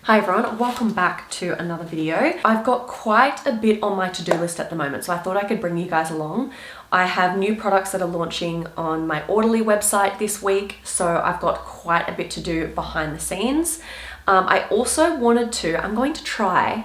Hi everyone, welcome back to another video. I've got quite a bit on my to-do list at the moment, so I thought I could bring you guys along. I have new products that are launching on my Orderly website this week, so I've got quite a bit to do behind the scenes. I'm going to try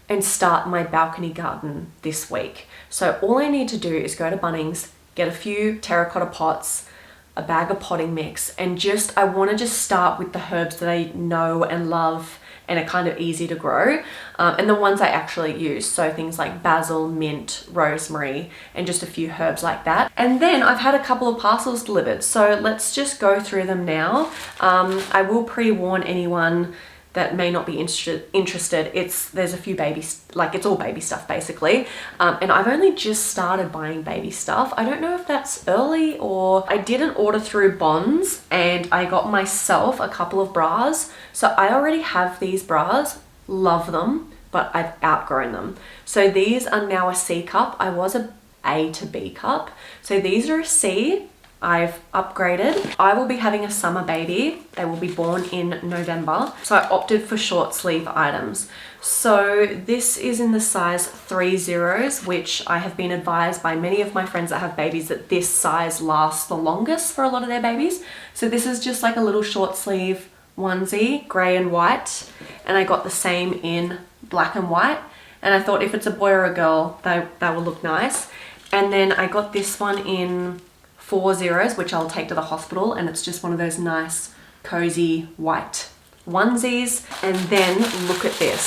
and start my balcony garden this week. So all I need to do is go to Bunnings, get a few terracotta pots, a bag of potting mix, and I want to just start with the herbs that I know and love and are kind of easy to grow, and the ones I actually use. So things like basil, mint, rosemary, and just a few herbs like that. And then I've had a couple of parcels delivered, so let's just go through them now. I will pre-warn anyone that may not be interested. There's a few it's all baby stuff basically. And I've only just started buying baby stuff. I don't know if that's early, or I did an order through Bonds and I got myself a couple of bras. So I already have these bras, love them, but I've outgrown them. So these are now a C cup. I was a A to B cup. So these are a C. I've upgraded. I will be having a summer baby. They will be born in November. So I opted for short sleeve items. So this is in the size 3/0, which I have been advised by many of my friends that have babies that this size lasts the longest for a lot of their babies. So this is just like a little short sleeve onesie, gray and white. And I got the same in black and white. And I thought if it's a boy or a girl, that will look nice. And then I got this one in 4/0, which I'll take to the hospital, and it's just one of those nice cozy white onesies. And then look at this.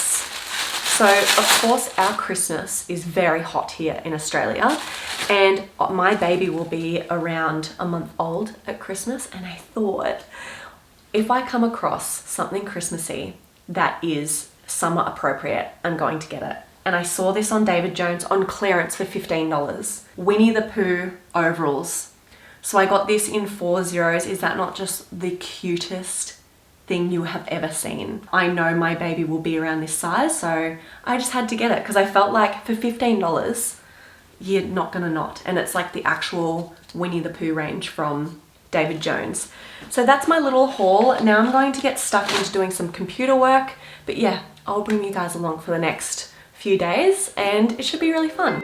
So of course our Christmas is very hot here in Australia, and my baby will be around a month old at Christmas, and I thought if I come across something Christmassy that is summer appropriate, I'm going to get it. And I saw this on David Jones on clearance for $15. Winnie the Pooh overalls. So I got this in 4/0. Is that not just the cutest thing you have ever seen? I know my baby will be around this size, so I just had to get it because I felt like for $15, you're not gonna not. And it's like the actual Winnie the Pooh range from David Jones. So that's my little haul. Now I'm going to get stuck into doing some computer work, but yeah, I'll bring you guys along for the next few days and it should be really fun.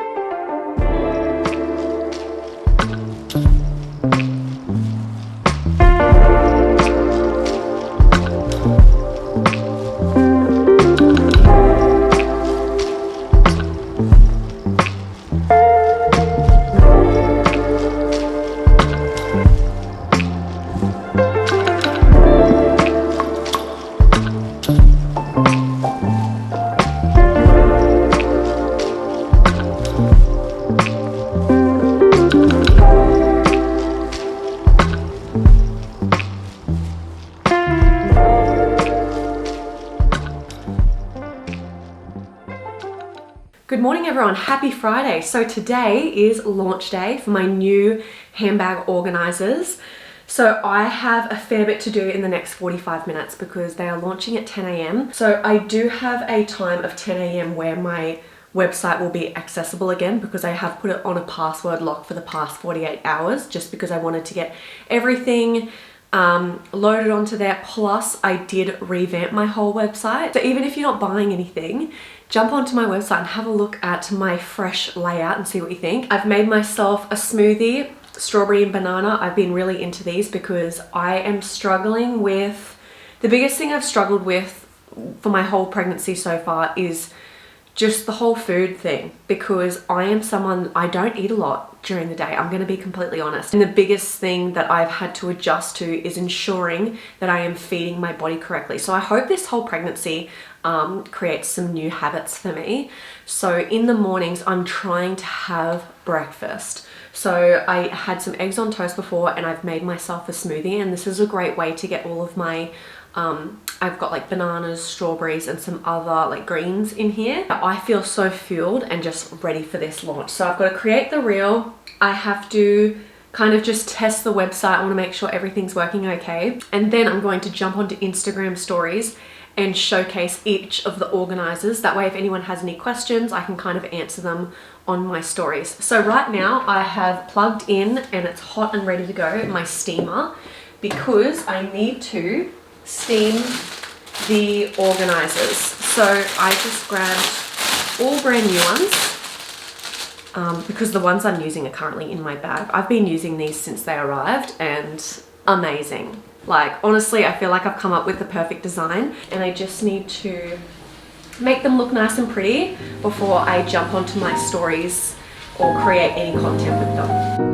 Good morning everyone, happy Friday. So today is launch day for my new handbag organizers. So I have a fair bit to do in the next 45 minutes because they are launching at 10 a.m. So I do have a time of 10 a.m. where my website will be accessible again because I have put it on a password lock for the past 48 hours just because I wanted to get everything loaded onto there. Plus I did revamp my whole website. So even if you're not buying anything, jump onto my website and have a look at my fresh layout and see what you think. I've made myself a smoothie, strawberry and banana. I've been really into these because I am struggling with, the biggest thing I've struggled with for my whole pregnancy so far is just the whole food thing, because I am someone, I don't eat a lot during the day. I'm going to be completely honest. And the biggest thing that I've had to adjust to is ensuring that I am feeding my body correctly. So I hope this whole pregnancy creates some new habits for me. So in the mornings, I'm trying to have breakfast. So I had some eggs on toast before and I've made myself a smoothie, and this is a great way to get all of my I've got like bananas, strawberries, and some other like greens in here. I feel so fueled and just ready for this launch. So I've got to create the reel. I have to kind of just test the website. I want to make sure everything's working okay. And then I'm going to jump onto Instagram stories and showcase each of the organizers. That way, if anyone has any questions, I can kind of answer them on my stories. So right now I have plugged in and it's hot and ready to go, my steamer, because I need to steam the organizers. So I just grabbed all brand new ones because the ones I'm using are currently in my bag. I've been using these since they arrived and amazing. Like, honestly, I feel like I've come up with the perfect design, and I just need to make them look nice and pretty before I jump onto my stories or create any content with them.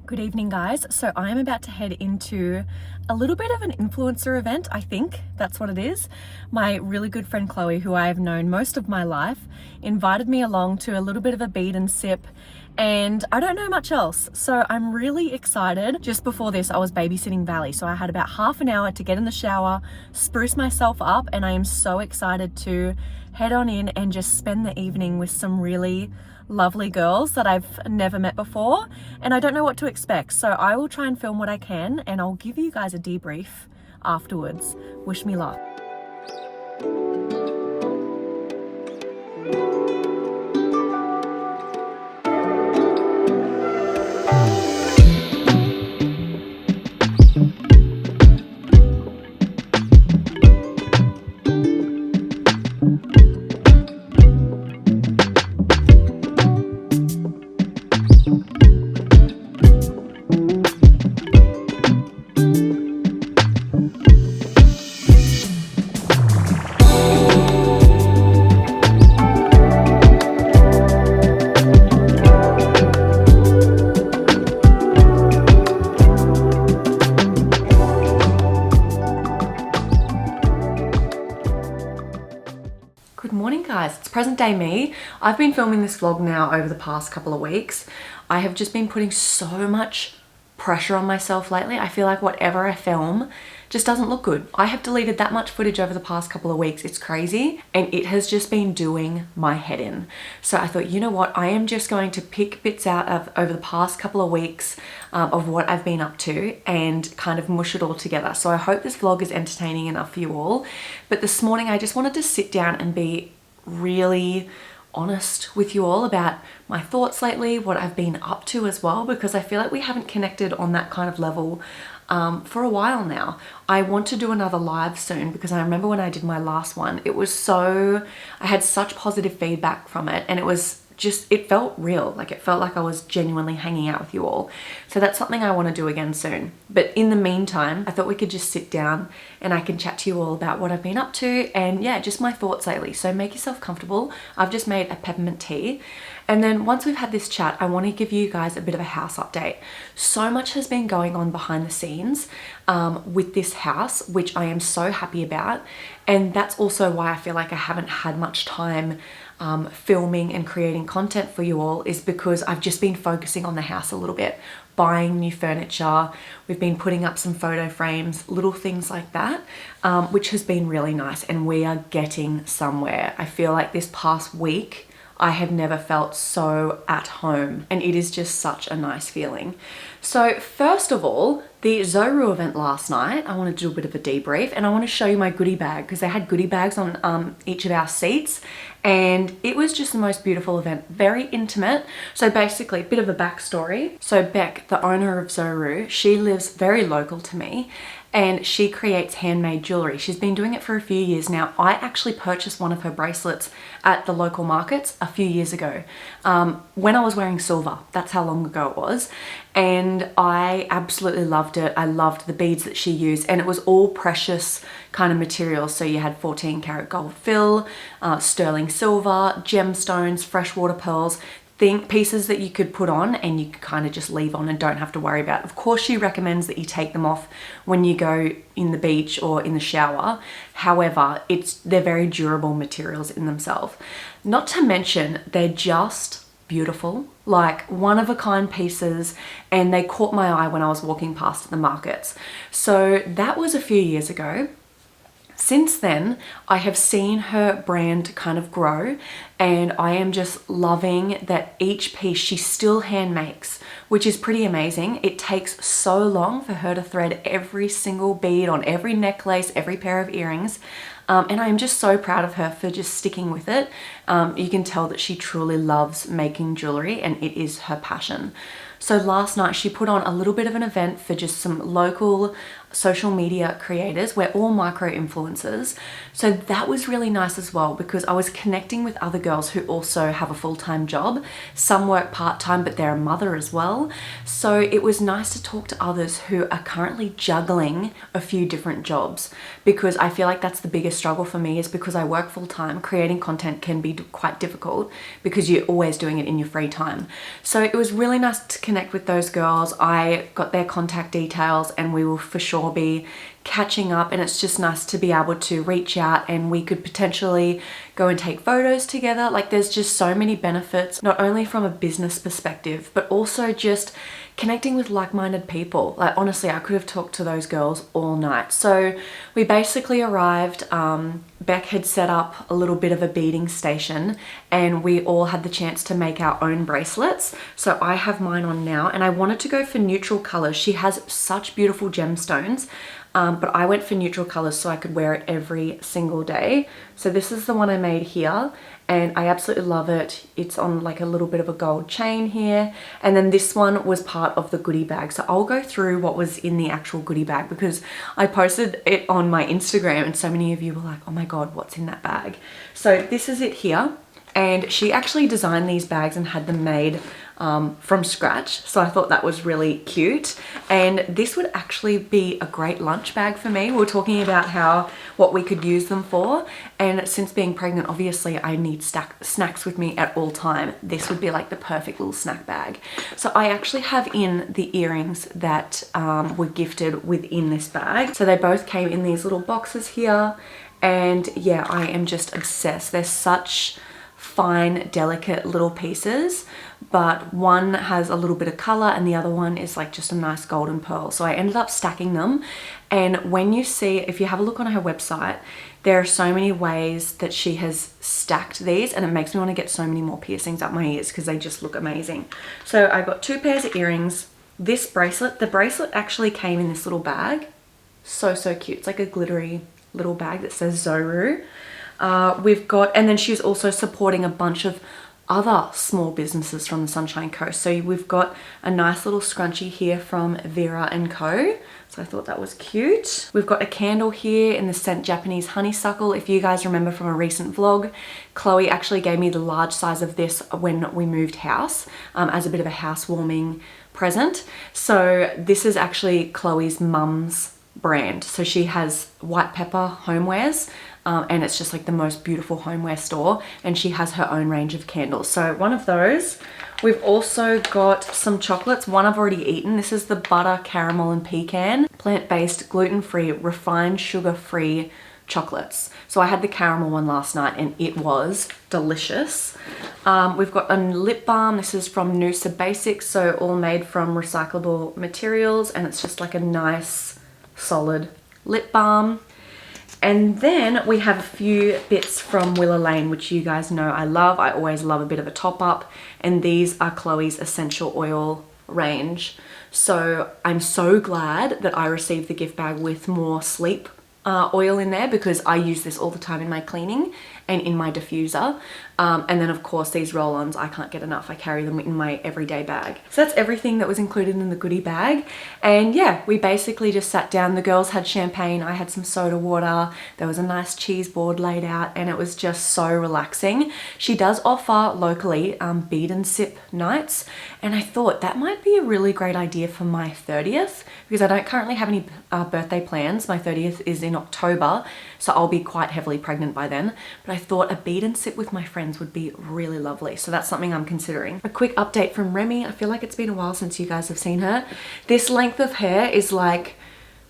Good evening, guys. So I'm about to head into a little bit of an influencer event. I think that's what it is. My really good friend Chloe, who I have known most of my life, invited me along to a little bit of a bead and sip, and I don't know much else, so I'm really excited. Just before this I was babysitting Valley, so I had about half an hour to get in the shower, spruce myself up, and I am so excited to head on in and just spend the evening with some really lovely girls that I've never met before, and I don't know what to expect, so I will try and film what I can and I'll give you guys a debrief afterwards. Wish me luck. guys, it's present day me. I've been filming this vlog now over the past couple of weeks. I have just been putting so much pressure on myself lately. I feel like whatever I film just doesn't look good. I have deleted that much footage over the past couple of weeks. It's crazy, and it has just been doing my head in. So I thought, you know what, I am just going to pick bits out of over the past couple of weeks of what I've been up to and kind of mush it all together. So I hope this vlog is entertaining enough for you all. But this morning I just wanted to sit down and be really honest with you all about my thoughts lately, what I've been up to as well, because I feel like we haven't connected on that kind of level for a while now. I want to do another live soon because I remember when I did my last one, I had such positive feedback from it, and it felt real. Like, it felt like I was genuinely hanging out with you all. So that's something I want to do again soon. But in the meantime, I thought we could just sit down and I can chat to you all about what I've been up to and yeah, just my thoughts lately. So make yourself comfortable. I've just made a peppermint tea. And then once we've had this chat, I want to give you guys a bit of a house update. So much has been going on behind the scenes with this house, which I am so happy about. And that's also why I feel like I haven't had much time filming and creating content for you all, is because I've just been focusing on the house a little bit, buying new furniture. We've been putting up some photo frames, little things like that, which has been really nice, and we are getting somewhere. I feel like this past week, I have never felt so at home, and it is just such a nice feeling. So first of all, the Zoru event last night, I want to do a bit of a debrief, and I want to show you my goodie bag because they had goodie bags on each of our seats, and it was just the most beautiful event, very intimate. So basically, a bit of a backstory. So Beck, the owner of Zoru, she lives very local to me, and she creates handmade jewelry. She's been doing it for a few years now. I actually purchased one of her bracelets at the local markets a few years ago when I was wearing silver. That's how long ago it was. And I absolutely loved it. I loved the beads that she used, and it was all precious kind of materials. So you had 14 karat gold fill, sterling silver, gemstones, freshwater pearls, pieces that you could put on and you could kind of just leave on and don't have to worry about. Of course, she recommends that you take them off when you go in the beach or in the shower. However, they're very durable materials in themselves. Not to mention, they're just beautiful, like one-of-a-kind pieces, and they caught my eye when I was walking past the markets. So that was a few years ago. Since then, I have seen her brand kind of grow, and I am just loving that each piece she still hand makes, which is pretty amazing. It takes so long for her to thread every single bead on every necklace, every pair of earrings. And I am just so proud of her for just sticking with it. You can tell that she truly loves making jewelry, and it is her passion. So last night she put on a little bit of an event for just some local social media creators. We're all micro influencers. So that was really nice as well, because I was connecting with other girls who also have a full-time job. Some work part-time, but they're a mother as well. So it was nice to talk to others who are currently juggling a few different jobs, because I feel like that's the biggest struggle for me, is because I work full-time. Creating content can be quite difficult because you're always doing it in your free time. So it was really nice to connect with those girls. I got their contact details, and we will for sure be catching up, and it's just nice to be able to reach out and we could potentially go and take photos together. Like, there's just so many benefits, not only from a business perspective, but also just connecting with like-minded people. Like, honestly, I could have talked to those girls all night. So we basically arrived, Beck had set up a little bit of a beading station, and we all had the chance to make our own bracelets. So I have mine on now, and I wanted to go for neutral colors. She has such beautiful gemstones, but I went for neutral colors so I could wear it every single day. So this is the one I made here, and I absolutely love it. It's on like a little bit of a gold chain here, and then this one was part of the goodie bag. So I'll go through what was in the actual goodie bag, because I posted it on my Instagram and so many of you were like, oh my god, what's in that bag? So this is it here, and she actually designed these bags and had them made from scratch. So I thought that was really cute. And this would actually be a great lunch bag for me. We were talking about what we could use them for. And since being pregnant, obviously I need snacks with me at all time. This would be like the perfect little snack bag. So I actually have in the earrings that were gifted within this bag. So they both came in these little boxes here. And yeah, I am just obsessed. They're such fine, delicate little pieces, but one has a little bit of color and the other one is like just a nice golden pearl. So I ended up stacking them. And when you see, if you have a look on her website, there are so many ways that she has stacked these, and it makes me want to get so many more piercings up my ears because they just look amazing. So I got 2 pairs of earrings, this bracelet. The bracelet actually came in this little bag. So cute. It's like a glittery little bag that says Zoru. We've got, and then she's also supporting a bunch of other small businesses from the Sunshine Coast. So we've got a nice little scrunchie here from Vera & Co. So I thought that was cute. We've got a candle here in the scent Japanese Honeysuckle. If you guys remember from a recent vlog, Chloe actually gave me the large size of this when we moved house as a bit of a housewarming present. So this is actually Chloe's mum's brand. So she has White Pepper Homewares, and it's just like the most beautiful homeware store, and she has her own range of candles. So one of those. We've also got some chocolates. One I've already eaten. This is the butter, caramel and pecan, plant-based, gluten-free, refined sugar-free chocolates. So I had the caramel one last night and it was delicious. We've got a lip balm. This is from Noosa Basics, so all made from recyclable materials, and it's just like a nice solid lip balm. And then we have a few bits from Willa Lane, which you guys know I love. I always love a bit of a top up, and these are Chloe's essential oil range. So I'm so glad that I received the gift bag with more sleep oil in there, because I use this all the time in my cleaning and in my diffuser. And then of course these roll-ons, I can't get enough. I carry them in my everyday bag. So that's everything that was included in the goodie bag. And yeah, we basically just sat down. The girls had champagne, I had some soda water, there was a nice cheese board laid out, and it was just so relaxing. She does offer locally bead and sip nights, and I thought that might be a really great idea for my 30th, because I don't currently have any birthday plans. My 30th is in October, so I'll be quite heavily pregnant by then. But I thought a bead and sip with my friends would be really lovely. So that's something I'm considering. A quick update from Remy. I feel like it's been a while since you guys have seen her. This length of hair is like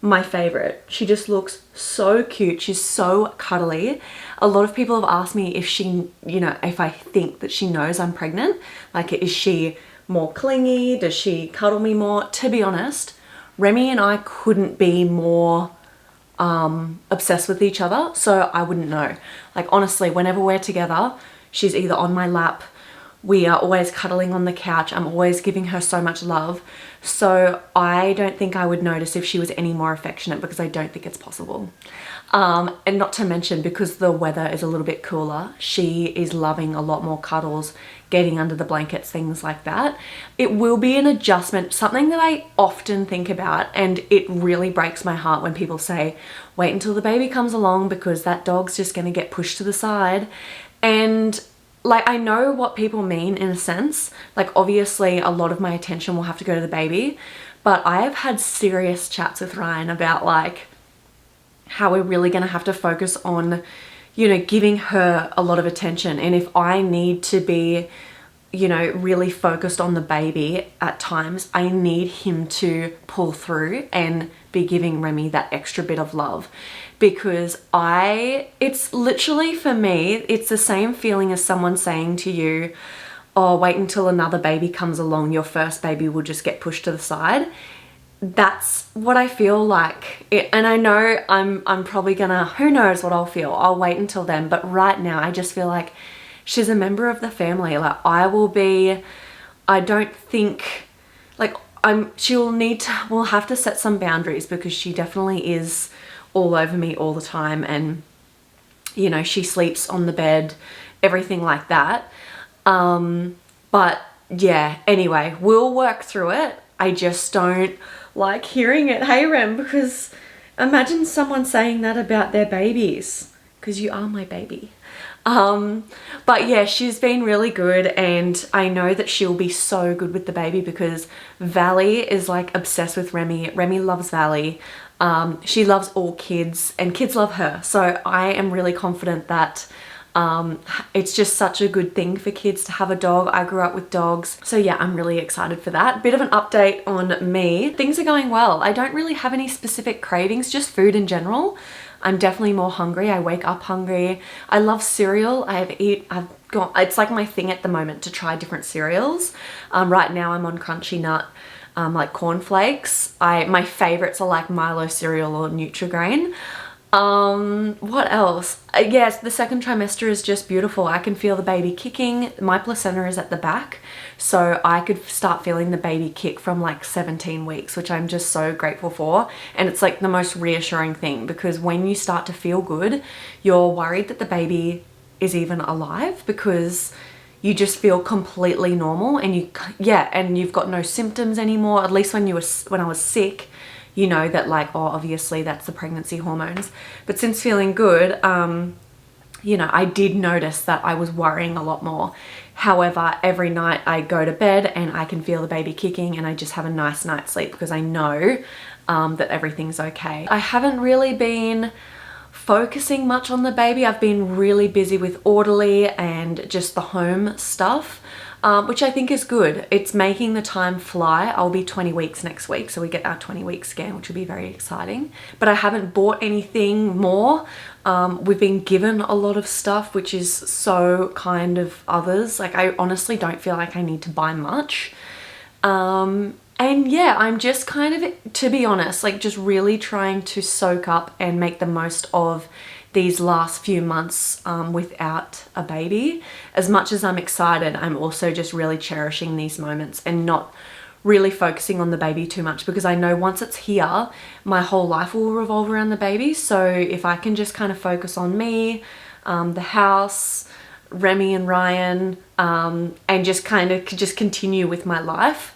my favorite. She just looks so cute. She's so cuddly. A lot of people have asked me if she, you know, if I think that she knows I'm pregnant. Like, is she more clingy? Does she cuddle me more? To be honest, Remy and I couldn't be more obsessed with each other, so I wouldn't know. Like, honestly, whenever we're together, she's either on my lap, we are always cuddling on the couch, I'm always giving her so much love. So I don't think I would notice if she was any more affectionate, because I don't think it's possible. And not to mention, because the weather is a little bit cooler, she is loving a lot more cuddles, getting under the blankets, things like that. It will be an adjustment, something that I often think about, and it really breaks my heart when people say, wait until the baby comes along because that dog's just gonna get pushed to the side. And like, I know what people mean in a sense. Like, obviously a lot of my attention will have to go to the baby, but I have had serious chats with Ryan about like how we're really gonna have to focus on, you know, giving her a lot of attention. And if I need to be, you know, really focused on the baby at times, I need him to pull through and be giving Remy that extra bit of love. Because it's literally, for me, it's the same feeling as someone saying to you, oh, wait until another baby comes along, your first baby will just get pushed to the side. That's what I feel like. And I know I'm probably gonna, who knows what I'll feel. I'll wait until then. But right now, I just feel like she's a member of the family. Like, I don't think, like, we'll have to set some boundaries, because she definitely is all over me all the time. And, you know, she sleeps on the bed, everything like that. But yeah, anyway, we'll work through it. I just don't like hearing it, hey Rem, because imagine someone saying that about their babies, because you are my baby. But yeah, she's been really good, and I know that she'll be so good with the baby because Valley is like obsessed with Remy. Remy loves Valley. She loves all kids and kids love her. So I am really confident that it's just such a good thing for kids to have a dog. I grew up with dogs. So yeah, I'm really excited for that. Bit of an update on me. Things are going well. I don't really have any specific cravings, just food in general. I'm definitely more hungry. I wake up hungry. I love cereal. It's like my thing at the moment to try different cereals. Right now I'm on Crunchy Nut, like cornflakes. My favorites are like Milo cereal or Nutri-Grain. What else? Yes, the second trimester is just beautiful. I can feel the baby kicking. My placenta is at the back, so I could start feeling the baby kick from like 17 weeks, which I'm just so grateful for. And it's like the most reassuring thing, because when you start to feel good, you're worried that the baby is even alive, because you just feel completely normal, and you've got no symptoms anymore. At least when I was sick, you know that like, oh, obviously that's the pregnancy hormones. But since feeling good, you know, I did notice that I was worrying a lot more. However, every night I go to bed and I can feel the baby kicking, and I just have a nice night's sleep because I know that everything's okay. I haven't really been focusing much on the baby. I've been really busy with orderly and just the home stuff. Which I think is good. It's making the time fly. I'll be 20 weeks next week, so we get our 20-week scan, which will be very exciting. But I haven't bought anything more. We've been given a lot of stuff, which is so kind of others. Like, I honestly don't feel like I need to buy much. And yeah, I'm just kind of, to be honest, like just really trying to soak up and make the most of these last few months without a baby. As much as I'm excited, I'm also just really cherishing these moments and not really focusing on the baby too much, because I know once it's here, my whole life will revolve around the baby. So if I can just kind of focus on me, the house, Remy and Ryan, and just kind of just continue with my life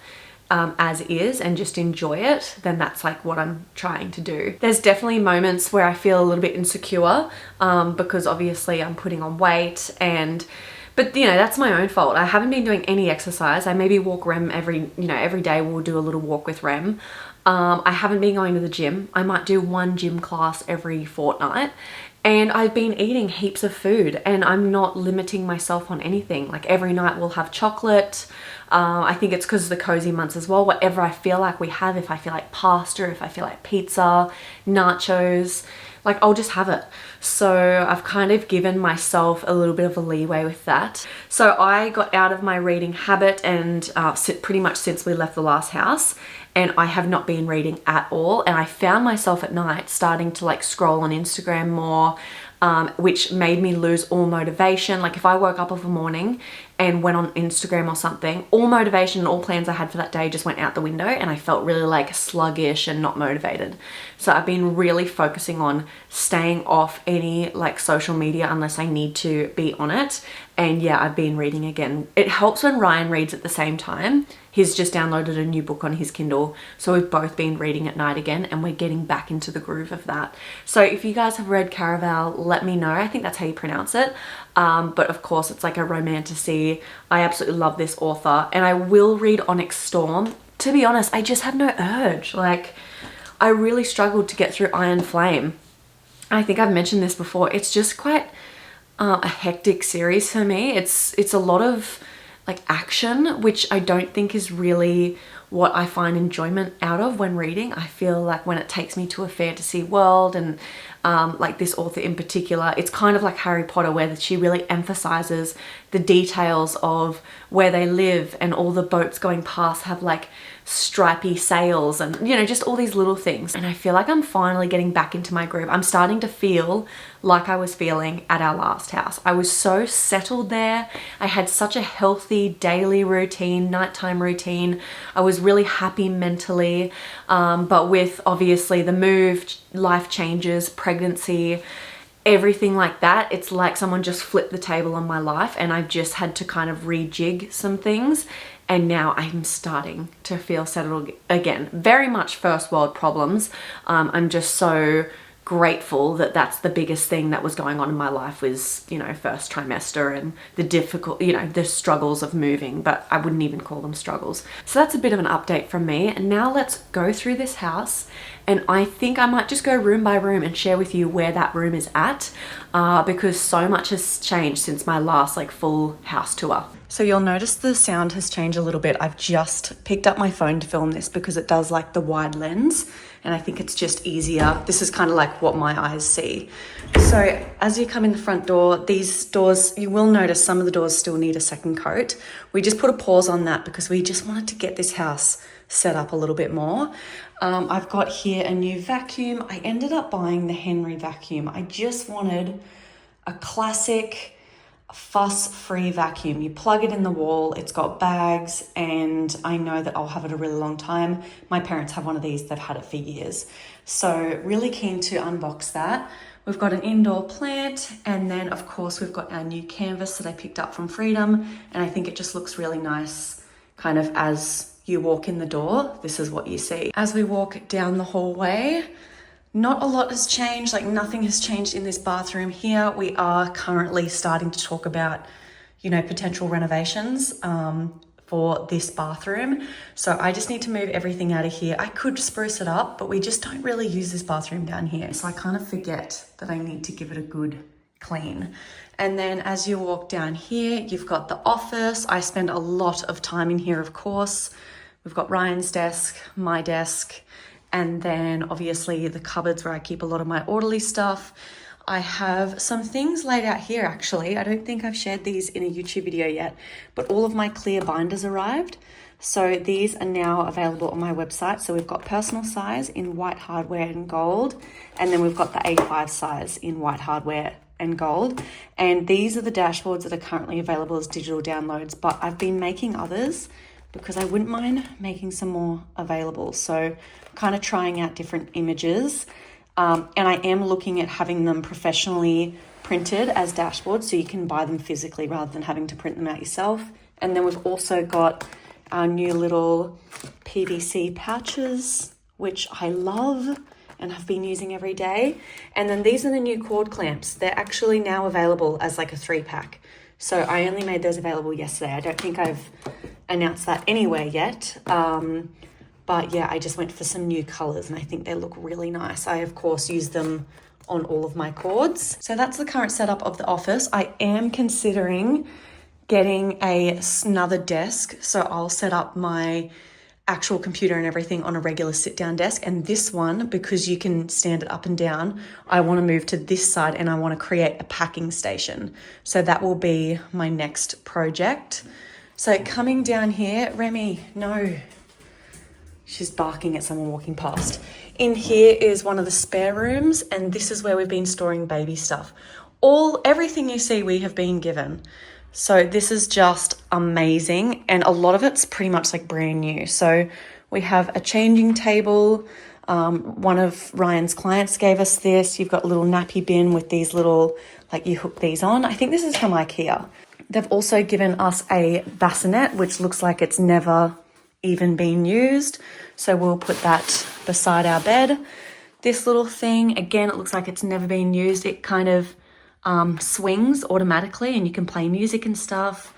as is and just enjoy it, then that's like what I'm trying to do. There's definitely moments where I feel a little bit insecure because obviously I'm putting on weight, but you know, that's my own fault. I haven't been doing any exercise. I maybe walk Rem every day. We'll do a little walk with Rem. I haven't been going to the gym. I might do one gym class every fortnight. And I've been eating heaps of food, and I'm not limiting myself on anything. Like every night we'll have chocolate. I think it's because of the cozy months as well. Whatever I feel like we have, if I feel like pasta, if I feel like pizza, nachos, like I'll just have it. So I've kind of given myself a little bit of a leeway with that. So I got out of my reading habit and pretty much since we left the last house, and I have not been reading at all. And I found myself at night starting to like scroll on Instagram more, which made me lose all motivation. Like if I woke up of a morning and went on Instagram or something, all motivation and all plans I had for that day just went out the window, and I felt really like sluggish and not motivated. So I've been really focusing on staying off any like social media unless I need to be on it. And yeah, I've been reading again. It helps when Ryan reads at the same time. He's just downloaded a new book on his Kindle, so we've both been reading at night again, and we're getting back into the groove of that. So if you guys have read Caraval, let me know. I think that's how you pronounce it. But of course, it's like a romantasy. I absolutely love this author, and I will read Onyx Storm. To be honest, I just have no urge. Like, I really struggled to get through Iron Flame. I think I've mentioned this before. It's just quite a hectic series for me. It's a lot of like action, which I don't think is really what I find enjoyment out of when reading. I feel like when it takes me to a fantasy world, and like this author in particular, it's kind of like Harry Potter, where she really emphasizes the details of where they live, and all the boats going past have like stripy sails, and you know, just all these little things. And I feel like I'm finally getting back into my groove. I'm starting to feel like I was feeling at our last house. I was so settled there. I had such a healthy daily routine, nighttime routine. I was really happy mentally, but with obviously the move, life changes, pregnancy, everything like that, it's like someone just flipped the table on my life, and I've just had to kind of rejig some things. And now I'm starting to feel settled again. Very much first world problems. I'm just so grateful that that's the biggest thing that was going on in my life was, you know, first trimester and the difficult, you know, the struggles of moving, but I wouldn't even call them struggles. So that's a bit of an update from me. And now let's go through this house. And I think I might just go room by room and share with you where that room is at, because so much has changed since my last like full house tour. So you'll notice the sound has changed a little bit. I've just picked up my phone to film this because it does like the wide lens, and I think it's just easier. This is kind of like what my eyes see. So as you come in the front door, these doors, you will notice some of the doors still need a second coat. We just put a pause on that because we just wanted to get this house set up a little bit more. I've got here a new vacuum. I ended up buying the Henry vacuum. I just wanted a classic fuss-free vacuum. You plug it in the wall, it's got bags, and I know that I'll have it a really long time. My parents have one of these, they've had it for years. So really keen to unbox that. We've got an indoor plant, and then of course we've got our new canvas that I picked up from Freedom, and I think it just looks really nice kind of as you walk in the door. This is what you see. As we walk down the hallway, not a lot has changed, like nothing has changed in this bathroom here. We are currently starting to talk about, you know, potential renovations for this bathroom. So I just need to move everything out of here. I could spruce it up, but we just don't really use this bathroom down here. So I kind of forget that I need to give it a good clean. And then as you walk down here, you've got the office. I spend a lot of time in here, of course. We've got Ryan's desk, my desk, and then obviously the cupboards where I keep a lot of my orderly stuff. I have some things laid out here actually. I don't think I've shared these in a YouTube video yet, but all of my clear binders arrived. So these are now available on my website. So we've got personal size in white hardware and gold, and then we've got the A5 size in white hardware and gold. And these are the dashboards that are currently available as digital downloads, but I've been making others because I wouldn't mind making some more available. So kind of trying out different images. And I am looking at having them professionally printed as dashboards so you can buy them physically rather than having to print them out yourself. And then we've also got our new little PVC pouches, which I love and have been using every day. And then these are the new cord clamps. They're actually now available as like a 3-pack. So I only made those available yesterday. I don't think I've announced that anywhere yet. But yeah, I just went for some new colors and I think they look really nice. I, of course, use them on all of my cords. So that's the current setup of the office. I am considering getting another desk. So I'll set up my actual computer and everything on a regular sit-down desk. And this one, because you can stand it up and down, I want to move to this side and I want to create a packing station. So that will be my next project. So coming down here, Remy, no. She's barking at someone walking past. In here is one of the spare rooms, and this is where we've been storing baby stuff. Everything you see we have been given. So this is just amazing, and a lot of it's pretty much like brand new. So we have a changing table. One of Ryan's clients gave us this. You've got a little nappy bin with these little, like you hook these on. I think this is from IKEA. They've also given us a bassinet, which looks like it's never even been used. So we'll put that beside our bed. This little thing, again, it looks like it's never been used. It kind of swings automatically and you can play music and stuff.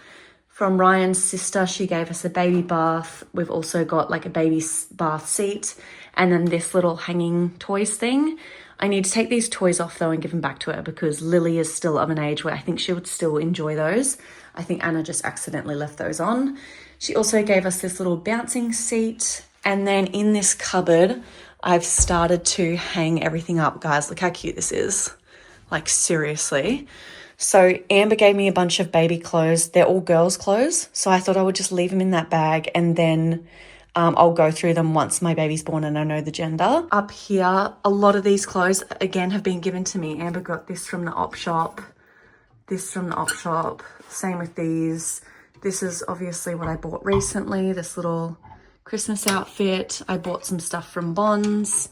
From Ryan's sister, she gave us a baby bath. We've also got like a baby bath seat and then this little hanging toys thing. I need to take these toys off though and give them back to her because Lily is still of an age where I think she would still enjoy those. I think Anna just accidentally left those on. She also gave us this little bouncing seat. And then in this cupboard, I've started to hang everything up. Guys, look how cute this is. Like seriously. So Amber gave me a bunch of baby clothes. They're all girls' clothes. So I thought I would just leave them in that bag and then I'll go through them once my baby's born and I know the gender. Up here, a lot of these clothes, again, have been given to me. Amber got this from the op shop, this from the op shop. Same with these. This is obviously what I bought recently, this little Christmas outfit. I bought some stuff from Bonds.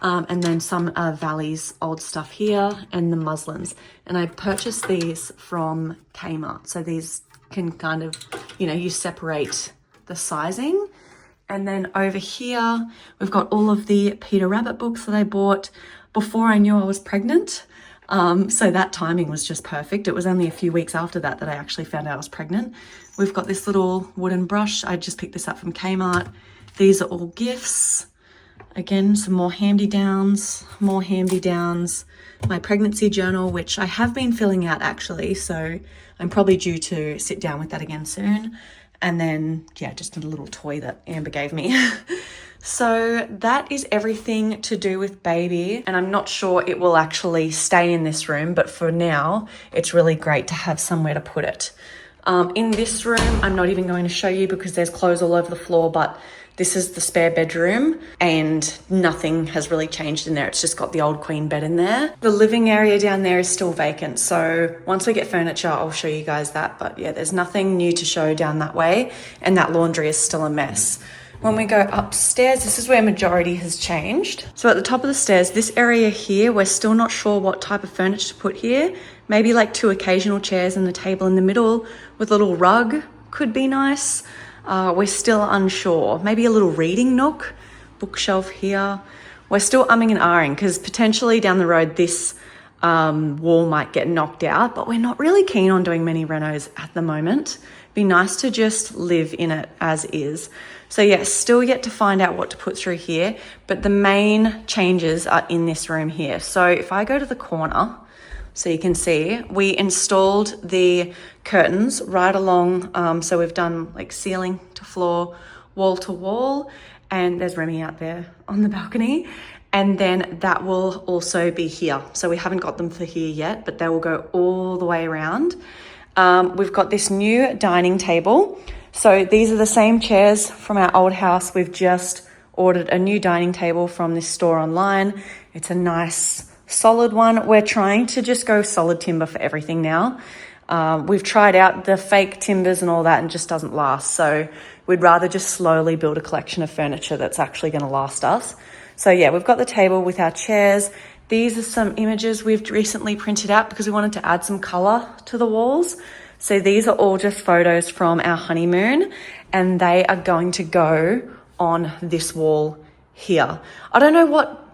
And then some Valley's old stuff here and the muslins. And I purchased these from Kmart. So these can kind of, you separate the sizing. And then over here, we've got all of the Peter Rabbit books that I bought before I knew I was pregnant. So that timing was just perfect. It was only a few weeks after that that I actually found out I was pregnant. We've got this little wooden brush. I just picked this up from Kmart. These are all gifts. Again, some more hand-me-downs, more hand-me-downs. My pregnancy journal, which I have been filling out actually, so I'm probably due to sit down with that again soon. And then, yeah, just a little toy that Amber gave me. So that is everything to do with baby. And I'm not sure it will actually stay in this room, but for now, it's really great to have somewhere to put it. In this room, I'm not even going to show you because there's clothes all over the floor, but this is the spare bedroom and nothing has really changed in there. It's just got the old queen bed in there. The living area down there is still vacant. So once we get furniture, I'll show you guys that. But yeah, there's nothing new to show down that way. And that laundry is still a mess. When we go upstairs, this is where majority has changed. So at the top of the stairs, this area here, we're still not sure what type of furniture to put here. Maybe like 2 occasional chairs and the table in the middle with a little rug could be nice. We're still unsure. Maybe a little reading nook, bookshelf here. We're still umming and ahhing because potentially down the road this wall might get knocked out, but we're not really keen on doing many renos at the moment. Be nice to just live in it as is. So yeah, still yet to find out what to put through here, but the main changes are in this room here. So if I go to the corner, so you can see, we installed the curtains right along. So we've done like ceiling to floor, wall to wall, and there's Remy out there on the balcony. And then that will also be here. So we haven't got them for here yet, but they will go all the way around. We've got this new dining table. So these are the same chairs from our old house. We've just ordered a new dining table from this store online. It's a nice solid one. We're trying to just go solid timber for everything now. We've tried out the fake timbers and all that and just doesn't last. So we'd rather just slowly build a collection of furniture that's actually going to last us. So yeah, we've got the table with our chairs. These are some images we've recently printed out because we wanted to add some color to the walls. So these are all just photos from our honeymoon and they are going to go on this wall here. I don't know what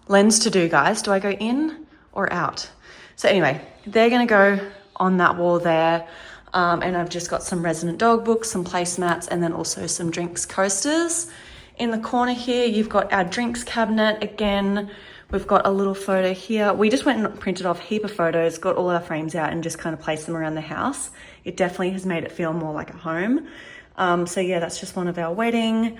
lens to do, guys. Do I go in or out? So anyway, they're going to go on that wall there. And I've just got some resident dog books, some placemats, and then also some drinks coasters. In the corner here, you've got our drinks cabinet. Again, we've got a little photo here. We just went and printed off a heap of photos, got all our frames out and just kind of placed them around the house. It definitely has made it feel more like a home. So yeah, that's just one of our wedding.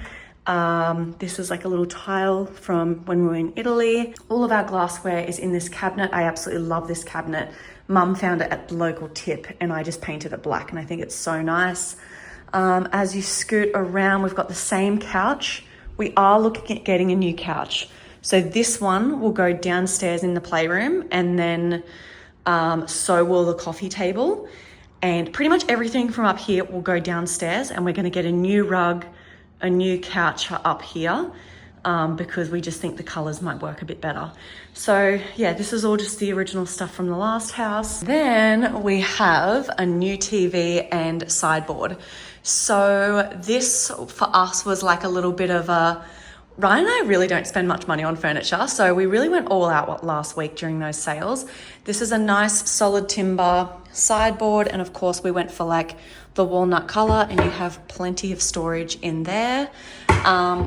This is like a little tile from when we were in Italy. All of our glassware is in this cabinet. I absolutely love this cabinet. Mum found it at the local tip and I just painted it black and I think it's so nice. As you scoot around, we've got the same couch. We are looking at getting a new couch. So this one will go downstairs in the playroom and then so will the coffee table. And pretty much everything from up here will go downstairs and we're going to get a new rug, a new couch up here because we just think the colors might work a bit better. So yeah, this is all just the original stuff from the last house. Then we have a new TV and sideboard. So this for us was like a little bit of a, Ryan and I really don't spend much money on furniture, so we really went all out last week during those sales. This is a nice solid timber sideboard, and of course we went for like the walnut color, and you have plenty of storage in there.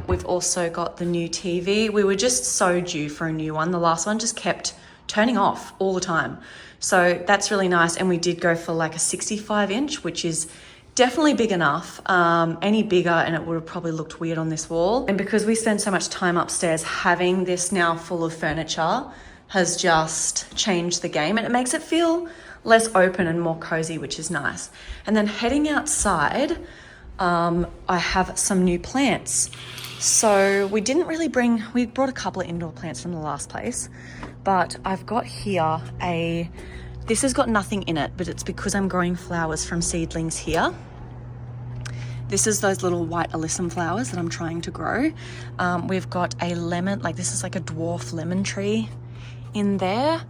We've also got the new TV. We were just so due for a new one. The last one just kept turning off all the time. So that's really nice, and we did go for like a 65-inch, which is definitely big enough. Any bigger and it would have probably looked weird on this wall. And because we spend so much time upstairs, having this now full of furniture has just changed the game and it makes it feel less open and more cozy, which is nice. And then heading outside, I have some new plants. So we didn't really we brought a couple of indoor plants from the last place, but I've got here this has got nothing in it, but it's because I'm growing flowers from seedlings here. This is those little white alyssum flowers that I'm trying to grow. We've got a lemon, like this is like a dwarf lemon tree in there.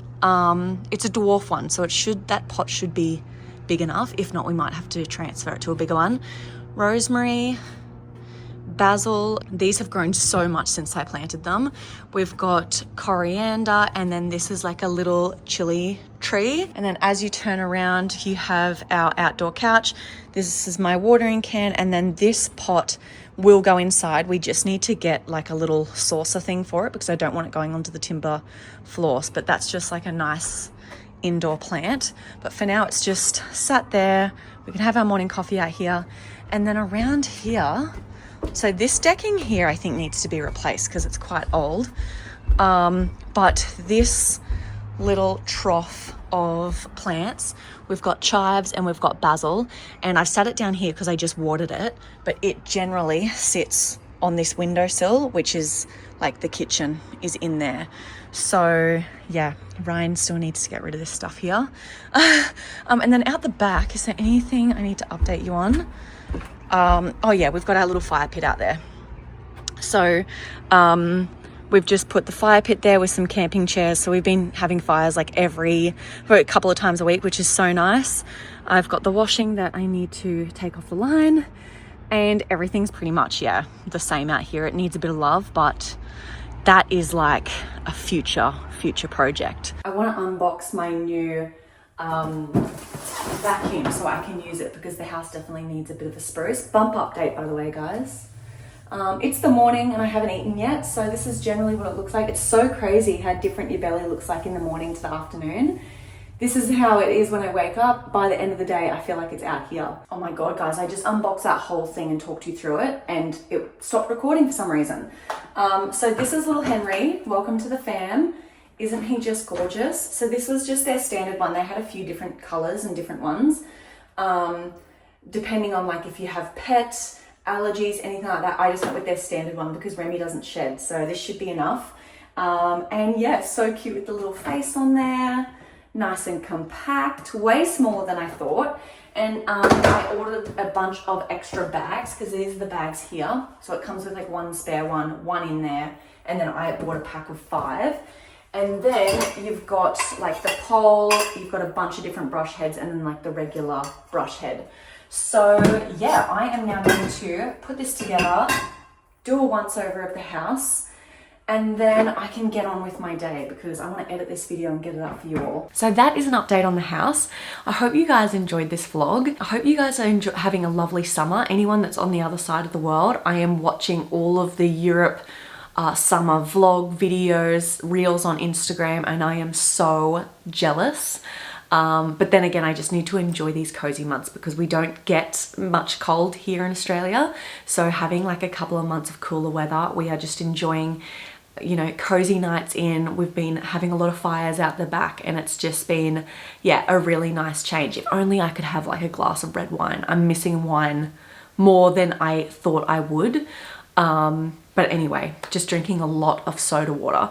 It's a dwarf one, so that pot should be big enough. If not, we might have to transfer it to a bigger one. Rosemary, basil. These have grown so much since I planted them. We've got coriander, and then this is like a little chili tree. And then as you turn around, you have our outdoor couch. This is my watering can, and then this pot will go inside. We just need to get like a little saucer thing for it because I don't want it going onto the timber floors, but that's just like a nice indoor plant. But for now it's just sat there. We can have our morning coffee out here. And then around here, so this decking here I think needs to be replaced because it's quite old, but this little trough of plants, we've got chives and we've got basil, and I've sat it down here because I just watered it, but it generally sits on this windowsill, which is like the kitchen is in there. So yeah, Ryan still needs to get rid of this stuff here. And then out the back, is there anything I need to update you on? Oh yeah, we've got our little fire pit out there. So we've just put the fire pit there with some camping chairs. So we've been having fires like for a couple of times a week, which is so nice. I've got the washing that I need to take off the line, and everything's pretty much, yeah, the same out here. It needs a bit of love, but that is like a future project. I want to unbox my new vacuum so I can use it because the house definitely needs a bit of a spruce. Bump update, by the way, guys. It's the morning and I haven't eaten yet, so this is generally what it looks like. It's so crazy how different your belly looks like in the morning to the afternoon. This is how it is when I wake up. By the end of the day, I feel like it's out here. Oh my God, guys, I just unboxed that whole thing and talked you through it, and it stopped recording for some reason. So this is little Henry. Welcome to the fam. Isn't he just gorgeous? So this was just their standard one. They had a few different colors and different ones. Depending on like if you have pets, allergies, anything like that. I just went with their standard one because Remy doesn't shed. So this should be enough. And yeah, so cute with the little face on there. Nice and compact, way smaller than I thought. And I ordered a bunch of extra bags because these are the bags here. So it comes with like one spare one in there. And then I bought a pack of 5. And then you've got like the pole, you've got a bunch of different brush heads, and then like the regular brush head. So yeah, I am now going to put this together, do a once over of the house, and then I can get on with my day because I want to edit this video and get it up for you all. So that is an update on the house. I hope you guys enjoyed this vlog. I hope you guys are having a lovely summer. Anyone that's on the other side of the world, I am watching all of the Europe summer vlog videos, reels on Instagram, and I am so jealous. But then again, I just need to enjoy these cozy months because we don't get much cold here in Australia. So having like a couple of months of cooler weather, we are just enjoying, you know, cozy nights in. We've been having a lot of fires out the back, and it's just been, yeah, a really nice change. If only I could have like a glass of red wine. I'm missing wine more than I thought I would. But anyway, just drinking a lot of soda water.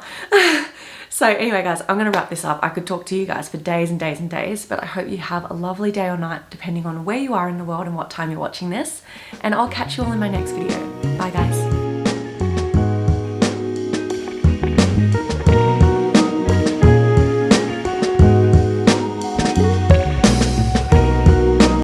So anyway, guys, I'm going to wrap this up. I could talk to you guys for days and days and days, but I hope you have a lovely day or night, depending on where you are in the world and what time you're watching this. And I'll catch you all in my next video. Bye, guys.